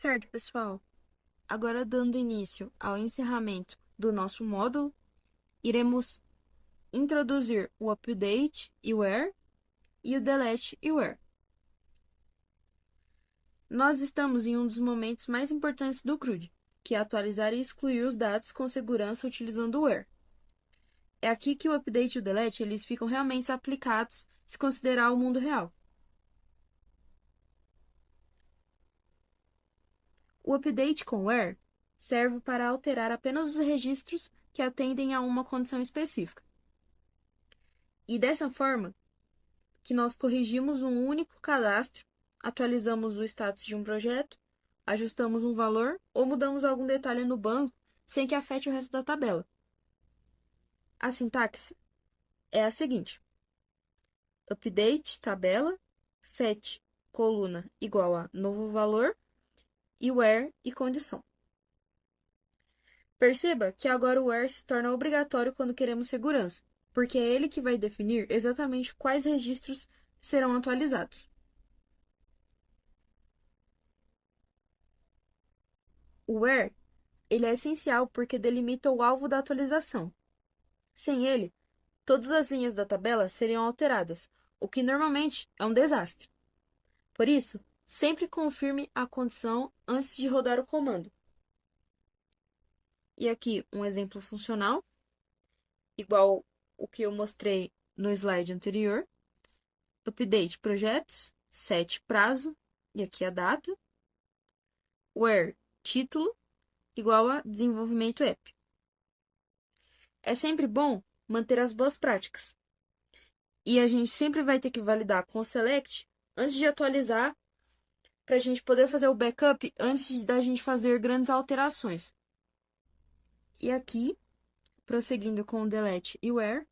Certo, pessoal. Agora, dando início ao encerramento do nosso módulo, iremos introduzir o update e where e o delete e where. Nós estamos em um dos momentos mais importantes do CRUD, que é atualizar e excluir os dados com segurança utilizando o where. É aqui que o update e o delete eles ficam realmente aplicados se considerar o mundo real. O update com where serve para alterar apenas os registros que atendem a uma condição específica. E dessa forma, que nós corrigimos um único cadastro, atualizamos o status de um projeto, ajustamos um valor ou mudamos algum detalhe no banco sem que afete o resto da tabela. A sintaxe é a seguinte: update tabela, set coluna igual a novo valor e where e condição. Perceba que agora o where se torna obrigatório quando queremos segurança, porque é ele que vai definir exatamente quais registros serão atualizados. O where ele é essencial porque delimita o alvo da atualização. Sem ele, todas as linhas da tabela seriam alteradas, o que normalmente é um desastre. Por isso, sempre confirme a condição antes de rodar o comando. E aqui um exemplo funcional, igual o que eu mostrei no slide anterior. Update projetos, set prazo, e aqui a data. Where título, igual a desenvolvimento app. É sempre bom manter as boas práticas. E a gente sempre vai ter que validar com o select antes de atualizar, para a gente poder fazer o backup antes da gente fazer grandes alterações. E aqui, prosseguindo com o delete e where,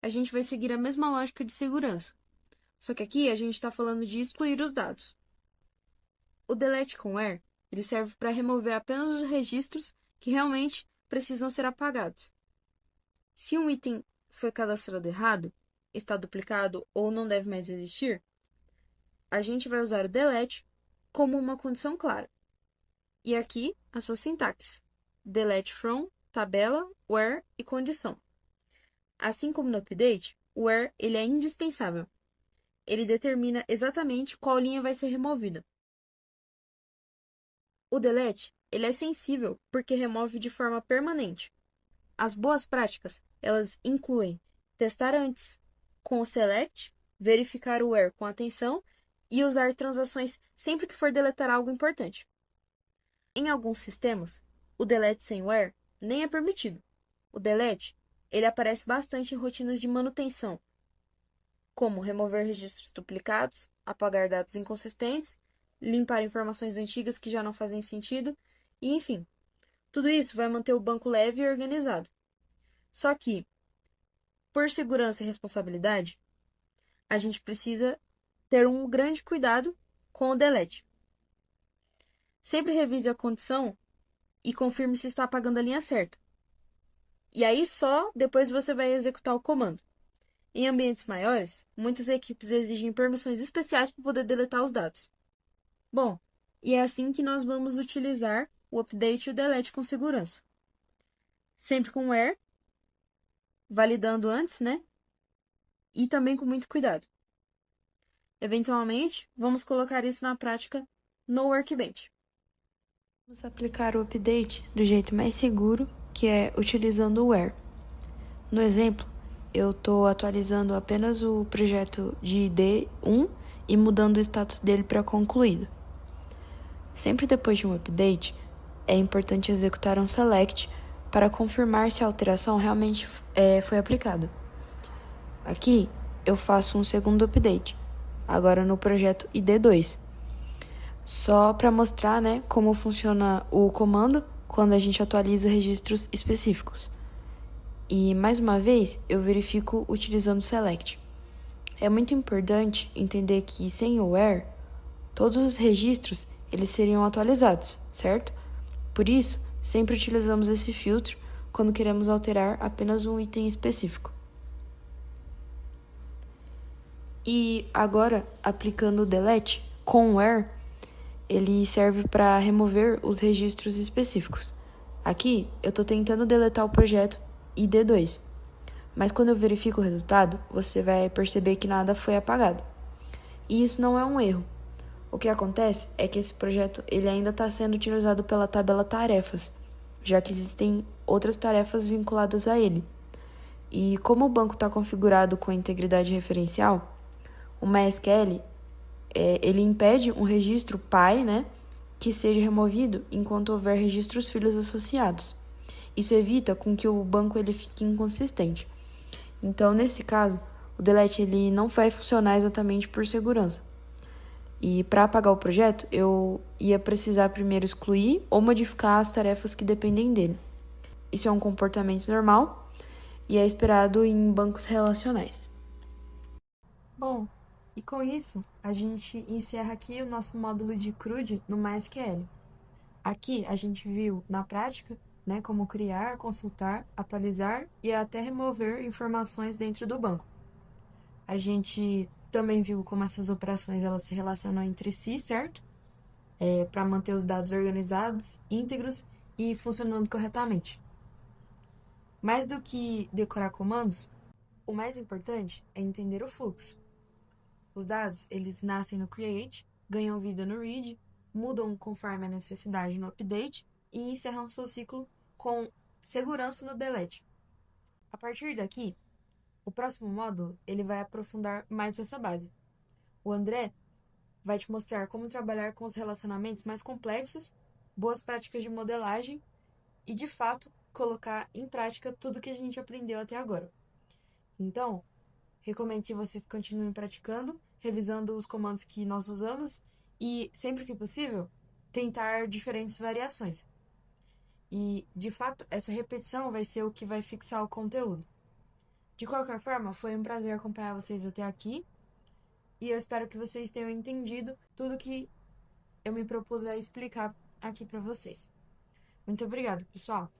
a gente vai seguir a mesma lógica de segurança. Só que aqui a gente está falando de excluir os dados. O delete com where, ele serve para remover apenas os registros que realmente precisam ser apagados. Se um item foi cadastrado errado, está duplicado ou não deve mais existir, a gente vai usar o delete como uma condição clara. E aqui a sua sintaxe: delete from, tabela, where e condição. Assim como no update, o where ele é indispensável. Ele determina exatamente qual linha vai ser removida. O delete ele é sensível porque remove de forma permanente. As boas práticas elas incluem testar antes com o select, verificar o where com atenção e usar transações sempre que for deletar algo importante. Em alguns sistemas, o delete sem where nem é permitido. O delete ele aparece bastante em rotinas de manutenção, como remover registros duplicados, apagar dados inconsistentes, limpar informações antigas que já não fazem sentido, e enfim. Tudo isso vai manter o banco leve e organizado. Só que, por segurança e responsabilidade, a gente precisa ter um grande cuidado com o delete. Sempre revise a condição e confirme se está apagando a linha certa. E aí só depois você vai executar o comando. Em ambientes maiores, muitas equipes exigem permissões especiais para poder deletar os dados. Bom, e é assim que nós vamos utilizar o update e o delete com segurança. Sempre com where, validando antes, né? E também com muito cuidado. Eventualmente, vamos colocar isso na prática no Workbench. Vamos aplicar o update do jeito mais seguro, que é utilizando o where. No exemplo, eu estou atualizando apenas o projeto de D1 e mudando o status dele para concluído. Sempre depois de um update, é importante executar um select para confirmar se a alteração realmente foi aplicada. Aqui, eu faço um segundo update, agora no projeto ID2. Só para mostrar, né, como funciona o comando quando a gente atualiza registros específicos. E, mais uma vez, eu verifico utilizando o select. É muito importante entender que, sem o where, todos os registros eles seriam atualizados, certo? Por isso, sempre utilizamos esse filtro quando queremos alterar apenas um item específico. E agora, aplicando o delete com o where, ele serve para remover os registros específicos. Aqui, eu estou tentando deletar o projeto ID2, mas quando eu verifico o resultado, você vai perceber que nada foi apagado. E isso não é um erro. O que acontece é que esse projeto ele ainda está sendo utilizado pela tabela tarefas, já que existem outras tarefas vinculadas a ele. E como o banco está configurado com integridade referencial, o MySQL ele impede um registro pai, né, que seja removido enquanto houver registros filhos associados. Isso evita com que o banco ele fique inconsistente. Então, nesse caso, o delete ele não vai funcionar exatamente por segurança. E para apagar o projeto, eu ia precisar primeiro excluir ou modificar as tarefas que dependem dele. Isso é um comportamento normal e é esperado em bancos relacionais. Bom, e com isso, a gente encerra aqui o nosso módulo de CRUD no MySQL. Aqui a gente viu na prática, né, como criar, consultar, atualizar e até remover informações dentro do banco. A gente também viu como essas operações elas se relacionam entre si, certo? Para manter os dados organizados, íntegros e funcionando corretamente. Mais do que decorar comandos, o mais importante é entender o fluxo. Os dados, eles nascem no create, ganham vida no read, mudam conforme a necessidade no update e encerram seu ciclo com segurança no delete. A partir daqui, o próximo módulo ele vai aprofundar mais essa base. O André vai te mostrar como trabalhar com os relacionamentos mais complexos, boas práticas de modelagem e, de fato, colocar em prática tudo que a gente aprendeu até agora. Então, recomendo que vocês continuem praticando, revisando os comandos que nós usamos e, sempre que possível, tentar diferentes variações. E, de fato, essa repetição vai ser o que vai fixar o conteúdo. De qualquer forma, foi um prazer acompanhar vocês até aqui e eu espero que vocês tenham entendido tudo que eu me propus a explicar aqui para vocês. Muito obrigada, pessoal!